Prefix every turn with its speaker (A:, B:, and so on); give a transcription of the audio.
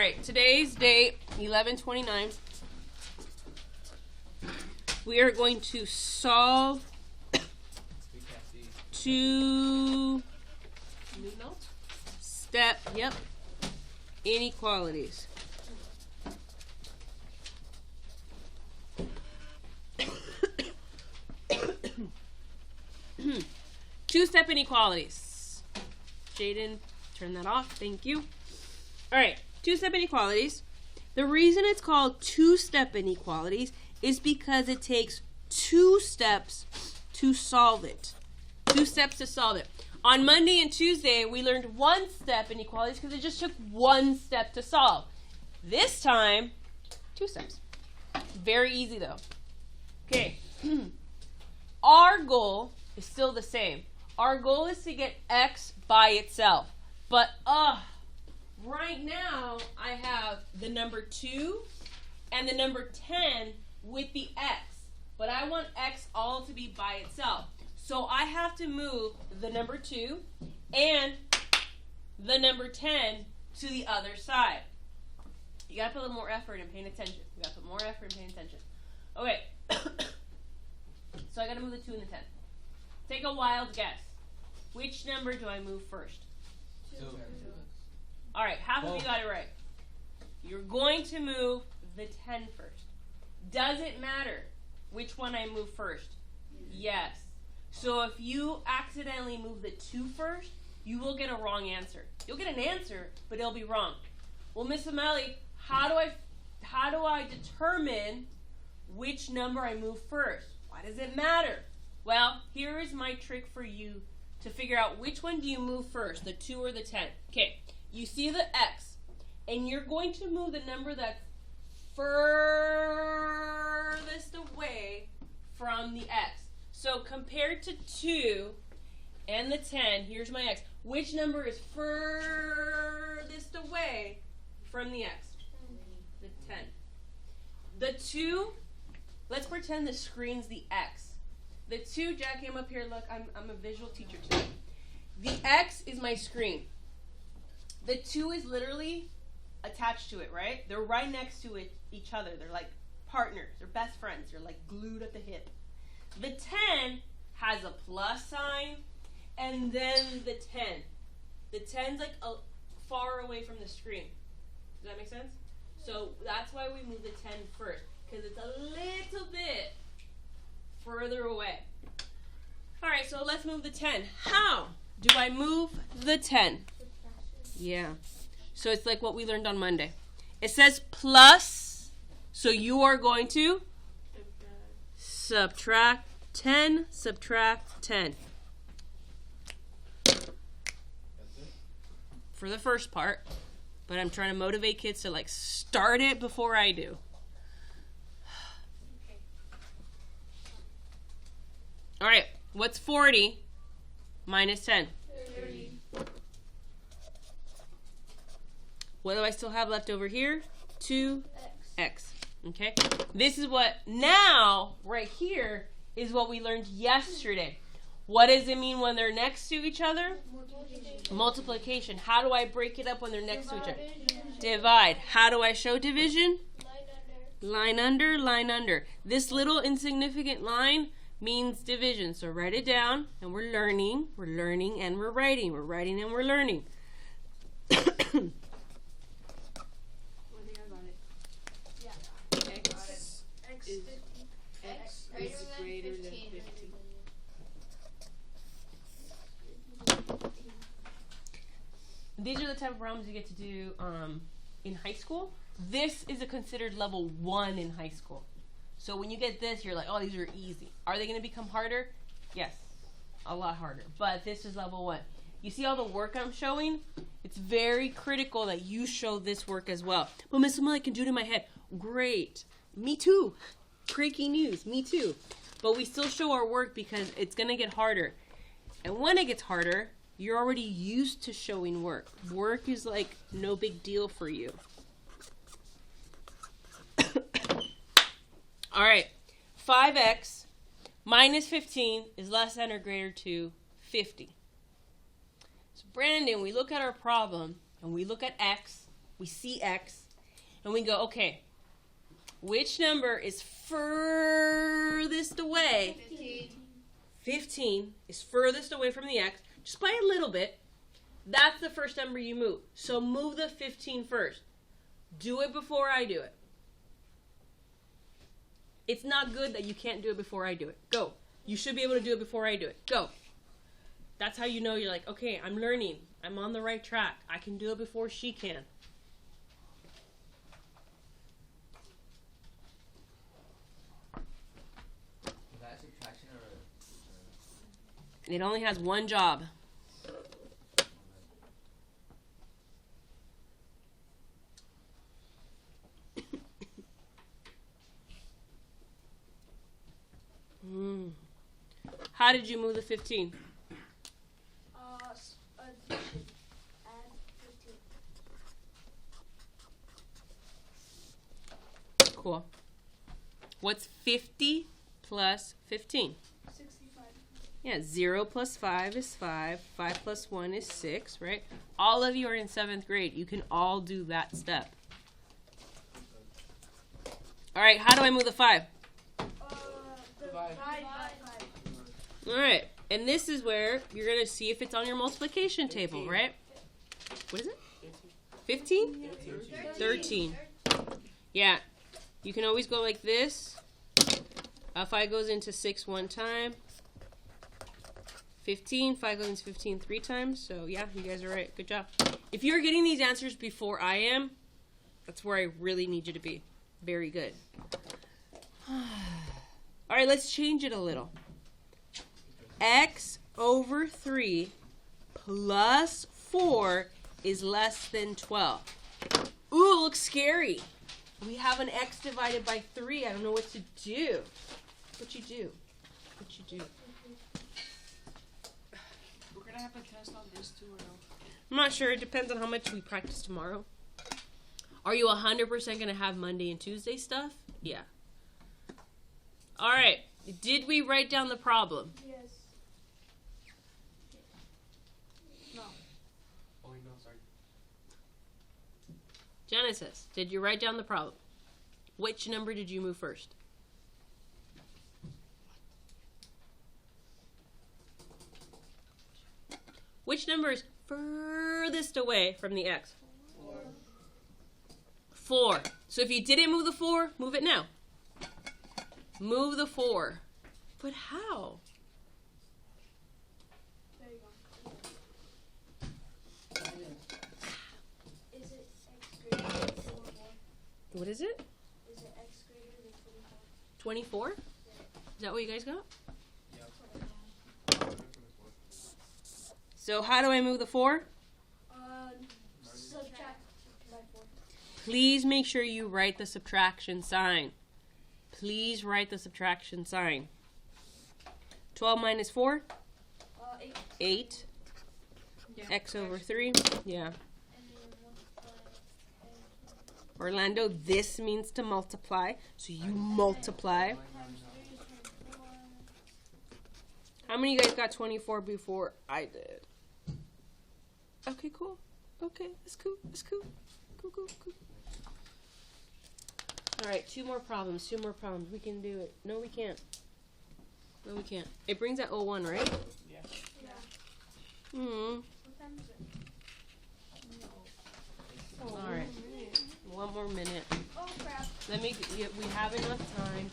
A: right, today's date, 11/29. We are going to solve two-step, inequalities. Two-step inequalities. Jaden, turn that off. Thank you. All right, two-step inequalities. The reason it's called two-step inequalities is because it takes 2 steps to solve it. 2 steps to solve it. On Monday and Tuesday, we learned one-step inequalities because it just took 1 step to solve. This time, 2 steps. Very easy, though. Okay. Our goal is still the same. Our goal is to get x by itself. But, right now, I have the number 2 and the number 10 with the x. But I want x all to be by itself. So I have to move the number 2 and the number 10 to the other side. You got to put a little more effort in paying attention. You got to put more effort in paying attention. Okay. So I got to move the 2 and the 10. Take a wild guess. Which number do I move first?
B: 2.
A: All right, half of you got it right. You're going to move the 10 first. Does it matter which one I move first? Yes. So if you accidentally move the 2 first, you will get a wrong answer. You'll get an answer, but it'll be wrong. Well, Miss Ameli, how do I determine which number I move first? Why does it matter? Well, here is my trick for you to figure out which one do you move first, the 2 or the 10. Okay, you see the x, and you're going to move the number that's furthest away from the x. So compared to 2 and the 10, here's my x. Which number is furthest away from the x? The 10. The 2, let's pretend the screen's the x. The 2, Jack came up here, look, I'm a visual teacher too. The x is my screen. The 2 is literally attached to it, right? They're right next to each other. They're like partners. They're best friends. They're like glued at the hip. The 10 has a plus sign, and then the 10. The 10's like far away from the screen. Does that make sense? So that's why we move the 10 first, because it's a little bit further away. All right, so let's move the 10. How do I move the 10? Yeah. So it's like what we learned on Monday. It says plus, so you are going to subtract 10, subtract 10. For the first part, but I'm trying to motivate kids to like start it before I do. All right, what's 40 minus 10?
B: 30.
A: What do I still have left over here? 2x. Okay, this is what now, right here, is what we learned yesterday. What does it mean when they're next to each other? Multiplication. How do I break it up when they're next to each other? Divide. How do I show division? Line under, line under. This little insignificant line means division. So write it down, and we're learning, and we're writing. We're writing and we're learning.
B: X is greater than 15.
A: These are the type of problems you get to do in high school. This is considered level 1 in high school. So when you get this, you're like, oh, these are easy. Are they going to become harder? Yes, a lot harder. But this is level 1. You see all the work I'm showing? It's very critical that you show this work as well. But Miss Emily, I can do it in my head. Great. Me too. Breaking news. Me too. But we still show our work because it's going to get harder. And when it gets harder, you're already used to showing work. Work is like no big deal for you. All right. 5x minus 15 is less than or greater to 50. So Brandon, we look at our problem and we look at x We see x, and we go, okay, which number is furthest away?
B: 15.
A: 15 is furthest away from the x, just by a little bit. That's the first number you move. So move the 15 first. Do it before I do it. It's not good that you can't do it before I do it. Go. You should be able to do it before I do it. Go. That's how you know you're like, okay, I'm learning. I'm on the right track. I can do it before she can.
C: Is that subtraction or
A: It only has one job. How did you move the 15?
B: Addition. Add 15.
A: Cool. What's 50 plus 15?
B: 65.
A: Yeah, 0 plus 5 is 5. 5 plus 1 is 6, right? All of you are in 7th grade. You can all do that step. All right, how do I move the 5?
B: Divide by 5.
A: All right, and this is where you're going to see if it's on your multiplication table, right? What is it? 15? 13. Yeah, you can always go like this. 5 goes into 6 one time. 15, 5 goes into 15 3 times. So yeah, you guys are right. Good job. If you're getting these answers before I am, that's where I really need you to be. Very good. All right, let's change it a little. X over 3 plus 4 is less than 12. Ooh, it looks scary. We have an x divided by 3. I don't know what to do. What you do? What you do?
D: We're gonna have a test on this too, or no?
A: I'm not sure. It depends on how much we practice tomorrow. Are you 100% going to have Monday and Tuesday stuff? Yeah. All right. Did we write down the problem?
B: Yes. No.
C: Oh, no, sorry.
A: Genesis, did you write down the problem? Which number did you move first? Which number is furthest away from the x? 4. So if you didn't move the 4, move it now. Move the 4. But how?
B: There you go. Is it x greater than 24?
A: What is it?
B: Is it x greater than
A: 24?
B: 24?
A: Is that what you guys got? So how do I move the 4?
B: Subtract by 4.
A: Please make sure you write the subtraction sign. Please write the subtraction sign. 12 minus 4?
B: 8.
A: 8.
D: Yeah.
A: X over 3. Yeah.
B: And then multiply.
A: Orlando, this means to multiply. So you multiply.
B: Times 3 is 24.
A: How many of you guys got 24 before I did? Okay, cool. Okay, that's cool. That's cool. Cool, cool, cool. All right, 2 more problems. 2 more problems. We can do it. No, we can't. No, we can't. It brings at 01, right?
D: Yeah.
A: Hmm.
B: What time is it?
A: All right. 1 more minute.
B: Oh crap.
A: We have enough time.